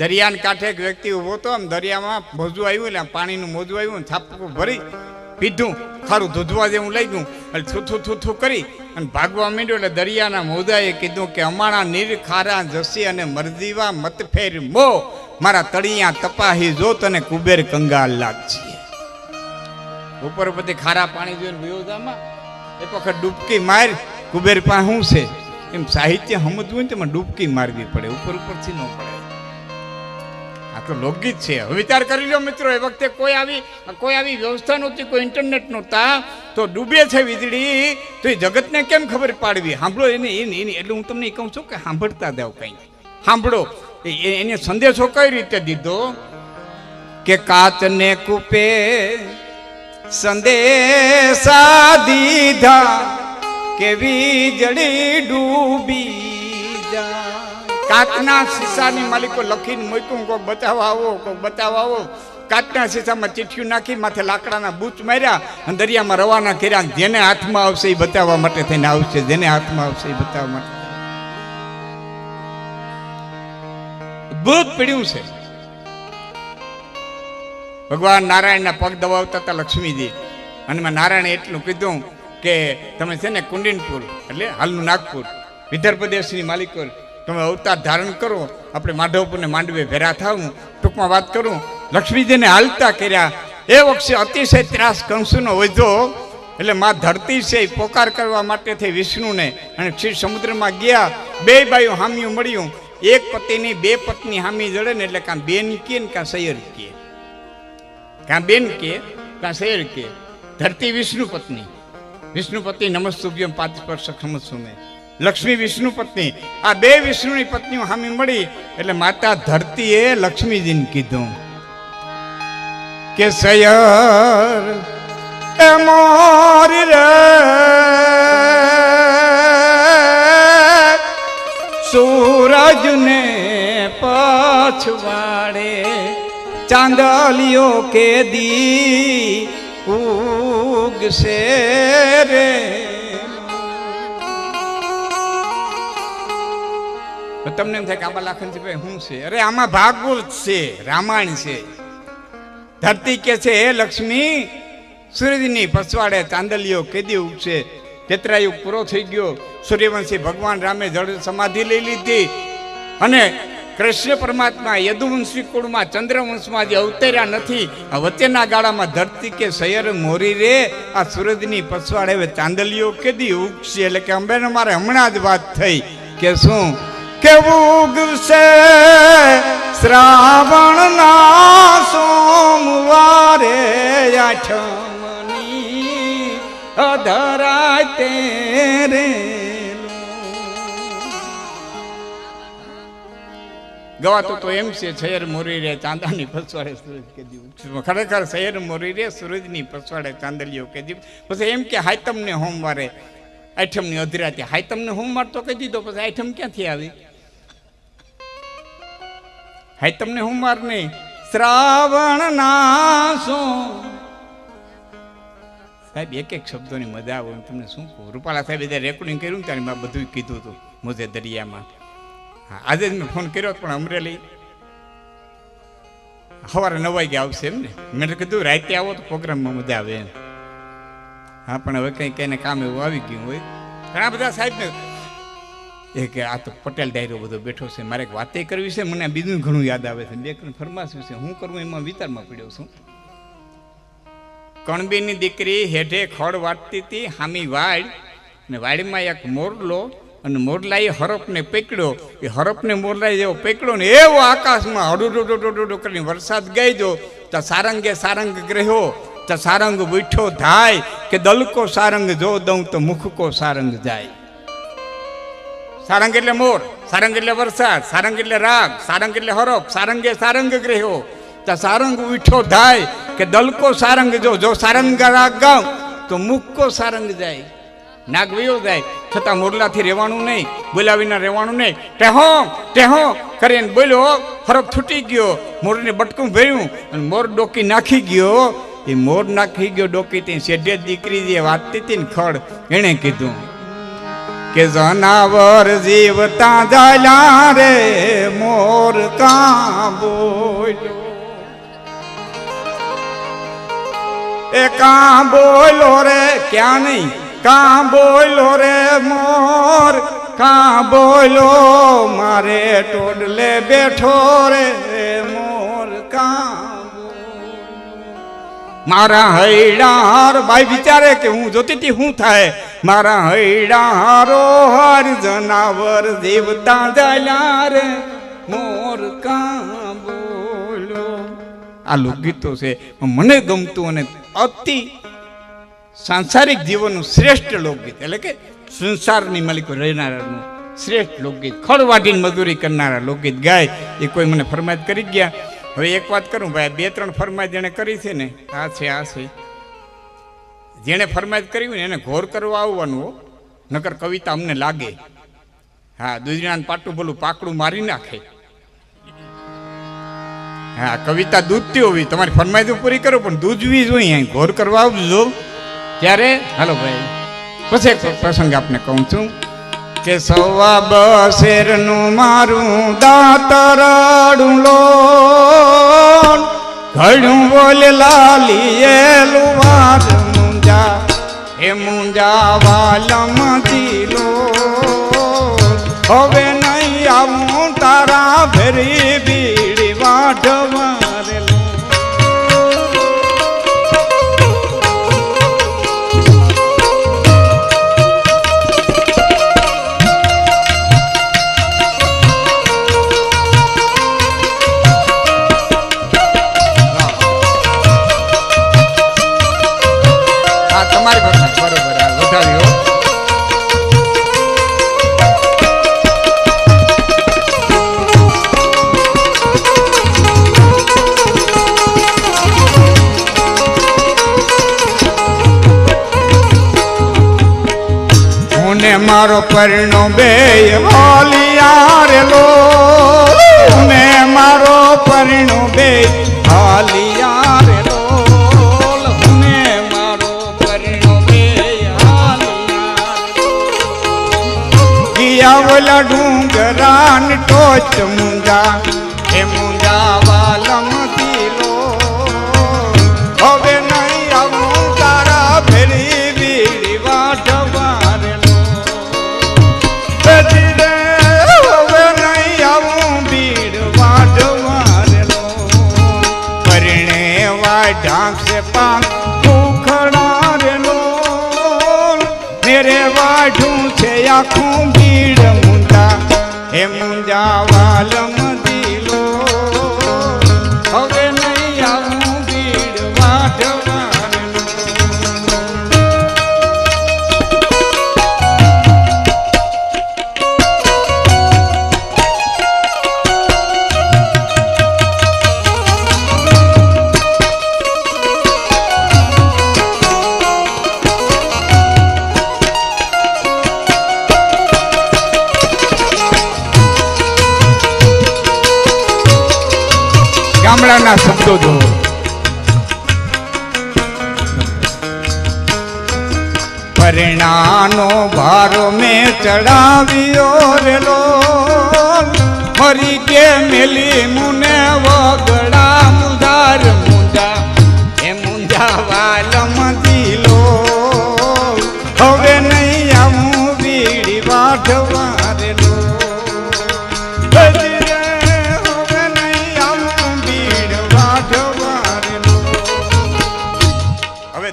દરિયાના કાંઠે એક વ્યક્તિ ઉભો હતો, આમ દરિયામાં મોજું આવ્યું એટલે પાણીનું મોજું આવ્યું, છાપકું ભરી પીધું, ખારું ધૂધવા જેવું લઈ ગયું એટલે થૂથું થૂથું કરી અને ભાગવા માંડ્યો. એટલે દરિયાના મોજાએ કીધું કે અમારા નીર ખારા જસી અને મરજીવા મત ફેર મો, મારા તળિયા તપાહી જો તને કુબેર કંગાલ લાગશે. ઉપર પછી ખારા પાણી જોઈને વિયોજામાં એક વખત ડૂબકી માર, કુબેર પાસે શું છે એમ સાહિત્ય સમજવું હોય ને તેમાં ડૂબકી મારવી પડે, ઉપર ઉપરથી ન પડે. આ તો લોકગીત છે. હવે વિચાર કરી લો મિત્રો, એ વખતે કોઈ આવી વ્યવસ્થા નહોતી, કોઈ ઇન્ટરનેટ નહોતા, તો ડૂબે છે વીજળી તો એ જગતને કેમ ખબર પાડવી? સાંભળો એની એટલે હું તમને કહું છું કે સાંભળતા જાવ, કંઈ સાંભળો. એને સંદેશો કઈ રીતે દીધો કે કાચને કૂપે સંદેશા દીધા કે વીજળી ડૂબી જા. કાચના શીશાની માલિકો લખીને મૂક્યું, કોક બતાવવા આવો, કોક બતાવવા આવો. કાચના શીશામાં ચીઠિયું નાખી માથે લાકડાના બૂચ માર્યા અને દરિયામાં રવાના કર્યા. જેને હાથમાં આવશે એ બતાવવા માટે થઈને આવશે, જેને હાથમાં આવશે એ બતાવવા માટે. અદભુત પીડ્યું છે. ભગવાન નારાયણના પગ દબાવતા હતા લક્ષ્મીજી, અને મેં નારાયણે એટલું કીધું કે તમે છે ને કુંડિનપુર એટલે હાલનું નાગપુર વિદર્ભ દેશની માલિકો તમે અવતાર ધારણ કરો, આપણે માધવપુરને માંડવે ભેરા થાવું. ટૂંકમાં વાત કરું, લક્ષ્મીજીને હાલતા કર્યા. એ વખતે અતિશય ત્રાસ કંસુનો વધ્યો એટલે માં ધરતી છે પોકાર કરવા માટે થઈ વિષ્ણુને, અને ક્ષીર સમુદ્રમાં ગયા. બે બાયું હામ્યું મળ્યું, એક પતિની બે પત્ની હામી જડે ને એટલે કાં બેન કે ને કાં સૈયર કે, કાં બેન કે કાં સૈયર કે. ધરતી વિષ્ણુ પત્ની, વિષ્ણુ પત્ની નમસ્તુભ્યમ પાંચ સ્પર્શ ખમસુમે, લક્ષ્મી વિષ્ણુ પત્ની. આ બે વિષ્ણુની પત્નીઓ હામી મળી એટલે માતા ધરતીએ લક્ષ્મીજીને કીધું કે સૈયર એ મોરી રે સૂરજને પછવાડે ચાંદલિયો કે દી ઉગશે રે. તમને એમ થાય કે આમાં લાખન ભાઈ શું છે? અરે આમાં ભાગવત છે, રામાયણ છે. ધરતી કે છે હે લક્ષ્મી, સૂર્યની પછવાડે ચાંદલિયો કેદી ઉગશે. તેત્રાયુગ પૂરો થઈ ગયો, સૂર્યવંશી ભગવાન રામે જળ સમાધિ લઈ લીધી, અને કૃષ્ણ પરમાત્મા યદુવંશી કુળમાં ચંદ્રવંશમાં જે અવતર્યા નથી. આ વચ્ચેના ગાળામાં ધરતી કે સૈયર મોરી રે, આ સૂરજની પછવાડે હવે ચાંદલિયો કેદી ઉગશે. એટલે કે અંબેને મારે હમણાં જ વાત થઈ કે શું કે ઉગશે શ્રાવણના સોમવારે આઠમની અધરાય તેરે. ગવાતો તો એમ છે સૈયર મોરી રે ચાંદાની પછવાડે સૂરજ કેદી ઉગશે. ખરેખર સૈયર મોરી રે સૂરજની પછવાડે ચાંદલિયો કેદી. પછી એમ કે હાયતમને સોમવારે આઠમની અધરાતે. હાયતમને સોમવાર તો કહી દીધો, પછી આઠમ ક્યાંથી આવી? હાયતમને સોમવાર નહીં, શ્રાવણ ના સોમ. સાહેબ એક એક શબ્દોની મજા આવે. તમને શું કહું, રૂપાલા સાહેબ જ્યારે રેકોર્ડિંગ કર્યું ત્યારે મેં બધું કીધું હતું મોજે દરિયામાં. હા, આજે જ મેં ફોન કર્યો પણ અમરેલી સવારે 9 વાગે આવશે એમ ને. મેં કીધું રાતે આવો તો પ્રોગ્રામમાં મજા આવે એમ. હા, પણ હવે કંઈ કઈને કામ એવું આવી ગયું હોય. ઘણા બધા સાહેબને એ કે આ તો પટેલ ડાયરો બધો બેઠો છે, મારે એક વાતે કરવી છે, મને બીજું ઘણું યાદ આવે છે, બે ફરમાશું છે, હું કરવું એમાં વિચારમાં પડ્યો છું. કણબીની દીકરી હેઠે ખડ વાટતી હતી હામી વાડ, ને વાડીમાં એક મોરલો, અને મોરલાએ હરપને પકડ્યો. એ હરપને મોરલાએ જેવો પકડ્યો ને એવો આકાશમાં હડુડુડુડુડુ કરીને વરસાદ ગઈ જો. તો સારંગે સારંગ ગ્રહ્યો, તો સારંગ બુઠ્ઠો થાય કે દલકો સારંગ જો દઉં તો મુખકો સારંગ જાય. સારંગ એટલે મોર, સારંગ એટલે વરસાદ, સારંગ એટલે રાગ, સારંગ એટલે હરપ, સારંગે સારંગ ગ્રહ્યો, તો સારંગ ઉઠ્ઠો થાય કે દલકો સારંગ જો સારંગ રાગ ગાઉં તો મુખકો સારંગ જાય. નાગ વયો જાય છતાં મોરલાથી રહેવાનું નહીં, બોલ્યા વિના રહેવાનું નહીં. ટેહો ટેહો કરીને બોલ્યો, હરફ છૂટી ગયો, મોરને બટકું ભર્યું અને મોર ડોકી નાખી ગયો. એ મોર નાખી ગયો ડોકી, તે શેઢે દીકરી જે વાતતી હતી ને ખડ, એણે કીધું કે જનાવર જીવતા જાલ્યા રે મોર કા બોલ્યો એ કા બોલો રે ક્યાં નહીં કા બોલો રે મોર કા બોલો મારે ટોડલે બેઠો રે મોર કા મારા હૈડાર ભાઈ વિચારે કે હું જોતી હતી શું થાય મારા હૈડારો હર જનાવર જીવતા જાલ્યા રે મોર કા બોલો આ લોકગીતો છે મને ગમતું અને અતિ સાંસારિક જીવનનું શ્રેષ્ઠ લોકગીત એટલે કે સંસારની માલિકો રહેનારાનું શ્રેષ્ઠ લોકગીત ખડવાટીને મજૂરી કરનારા લોકગીત ગાય એ કોઈ મને ફરમાઈશ કરી ગયા. હવે એક વાત કરું ભાઈ, 2-3 ફરમાઈશ જેણે કરી છે ને આ છે જેણે ફરમાઈશ કરી ને એને ઘોર કરવા આવવાનું નકર કવિતા અમને લાગે હા દૂધીનાનું પાટું બોલું પાકડું મારી નાખે. હા કવિતા દૂધતી હોવી તમારી ફરમાઈશ પૂરી કરો પણ દૂધવી જોઈએ ઘોર કરવા આવજો ત્યારે. હાલો ભાઈ પછી એક પ્રસંગ આપને કહું છું કે 1.25 નું મારું દાતરડું લો ઘડું બોલે લાલીએલું વાર મુંજા હે મુંજા વાલમ જીલો હવે નહીં આવું તારા ભેરી બીડી વાઢવા મારો પરણો બે હાલિયારેલો ને મારો પરણો બે હાલિયારેલો ને મારો પરણો બે હાલિયારેલો ગિયાવલા ડુંગરાન ટોચ મુંજા હે મુંજા વાલમ દીલો હવે નહીં આવું તારા ભેરી બીડી વાઢવા ढाक से पाक उखड़ा रे लो मेरे वाढू छे आँखों भीड़ मुंजा हे मुंजा वालम दिलो હવે નહીં આવું ભીડ વાઢવા ગામડાના શબ્દો જો પરિણાનો ભારો મેં ચડાવ્યો રેલો મરી કે મેલી મુને વગડા મુદાર મુંજા એ મુંજા વાલમ દીલો હવે નહીં આવું બીડી વાઢવા રેલો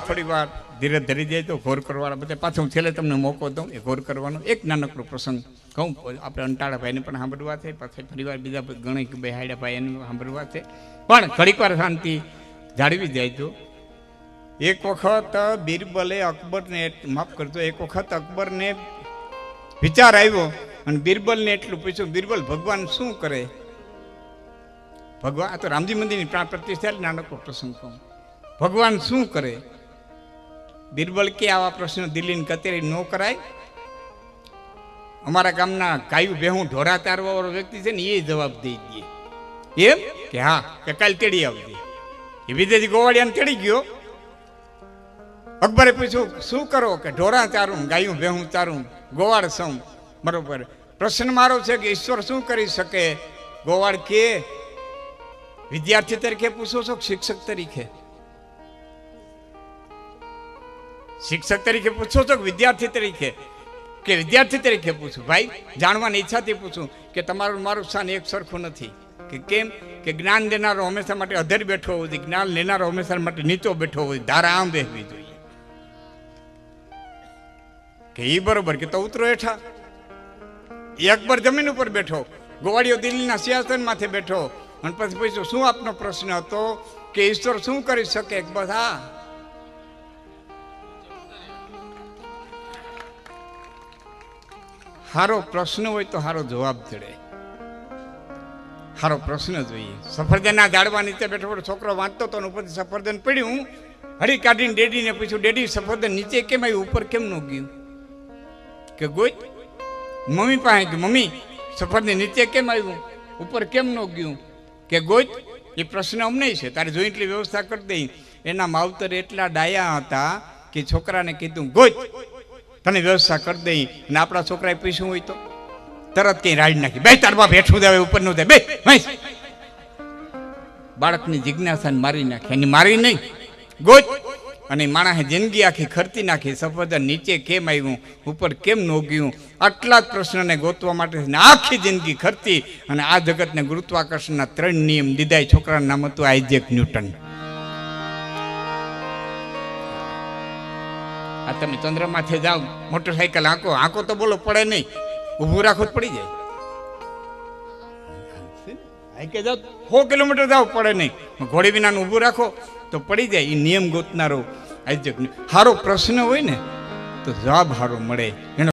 થોડી વાર ધીરે ધરી જાય તો ઘોર કરવાના બધા પાછું હું છેલ્લે તમને મોકો દઉં એ ઘોર કરવાનો એક નાનકડો પ્રસંગ કહું આપણે અંટાળા ભાઈને પણ સાંભળવા છે પાછળ ફરીવાર બીજા ઘણી બેહાડ્યા ભાઈ એને સાંભળવા છે પણ ઘડીક વાર શાંતિ જાળવી જાય તો એક વખત બિરબલે અકબરને માફ કરજો એક વખત અકબરને વિચાર આવ્યો અને બિરબલને એટલું પૂછ્યું બિરબલ ભગવાન શું કરે ભગવાન આ તો રામજી મંદિરની પ્રાણ પ્રતિષ્ઠા નાનકડો પ્રસંગ કહું ભગવાન શું કરે બિરબલ કે આવા પ્રશ્ન દિલ્હીની કચેરી ન કરાય અમારા ગામના ગાયું ભેહું ઢોરા તારવા વાળો વ્યક્તિ છે ને એ જવાબ દઈ દે એમ કે હા કે કાલ તેડી આવજે એ વિદેશી ગોવાળિયાને તેડી ગયો અકબરે પૂછ્યું શું કરો કે ઢોરા ચારું ગાયું ભેહું ચારું ગોવાળ સૌ બરોબર. પ્રશ્ન મારો છે કે ઈશ્વર શું કરી શકે? ગોવાળ કે વિદ્યાર્થી તરીકે પૂછો છો કે શિક્ષક તરીકે? શિક્ષક તરીકે પૂછો છો કે વિદ્યાર્થી તરીકે? કે વિદ્યાર્થી તરીકે પૂછું? ભાઈ જાણવાની ઈચ્છાથી પૂછું કે તમારું મારું સ્થાન એક સરખું નથી. કે કેમ? કે જ્ઞાન દેનારો હંમેશા માટે અધર બેઠો હોવો જોઈએ, જ્ઞાન લેનારો હંમેશા માટે નીચો બેઠો હોવો જોઈએ, ધારા આમ બેસવી જોઈએ. કે એ બરોબર કે તો ઉતરો હેઠા. એ અકબર જમીન ઉપર બેઠો, ગોવાળીઓ દિલ્હીના સિંહાસન માથે બેઠો, અને પછી પૂછ્યું શું આપનો પ્રશ્ન હતો? કે ઈશ્વર શું કરી શકે? બસ હા. સારો પ્રશ્ન હોય તો સારો જવાબ જડે. સારો પ્રશ્ન જોઈએ. સફરજનના ઝાડવા નીચે બેઠો બેઠો છોકરો વાંચતો હતો, ઉપરથી સફરજન પડ્યું, હળી કાઢીને ડેડીને પૂછ્યું, ડેડી સફરજન નીચે કેમ આવ્યું, ઉપર કેમ ન ગયું? કે ગોઈ મમ્મી પાસે કે મમ્મી સફરજન નીચે કેમ આવ્યું, ઉપર કેમ ન ગયું? કે ગોઈ એ પ્રશ્ન અમને છે, તારે જોઈન્ટલી વ્યવસ્થા કરી દઈ. એના માવતર એટલા ડાયા હતા કે છોકરાને કીધું ગોઈ તને વ્યવસ્થા કરી દઈ. અને આપણા છોકરાએ પીશું હોય તો તરત કઈ રાડી નાખી, બે તાર બાપ હેઠું દેવાય ઉપર નું દે બે. બાળકની જિજ્ઞાસાને મારી નાખી. એની મારી નહીં, ગોચ. અને માણસે જિંદગી આખી ખર્ચી નાખી. સફરજન નીચે કેમ આવ્યું, ઉપર કેમ ન ગયું, આટલા જ પ્રશ્નને ગોતવા માટે આખી જિંદગી ખર્ચી. અને આ જગતને ગુરુત્વાકર્ષણના 3 નિયમ દીધા. છોકરાનું નામ હતું આઇઝેક ન્યૂટન. આ તમે ચંદ્રમાથે જાઓ, મોટરસાયકલ આંકો આંકો તો બોલો પડે નહીં, ઊભું રાખો તો પડી જાય. કે જાઓ 100 કિલોમીટર જાવ પડે નહીં, ઘોડી વિનાનું ઊભું રાખો તો પડી જાય. એ નિયમ ગોતનારો આઇઝેક. સારો પ્રશ્ન હોય ને તો જવાબ સારો મળે. એનો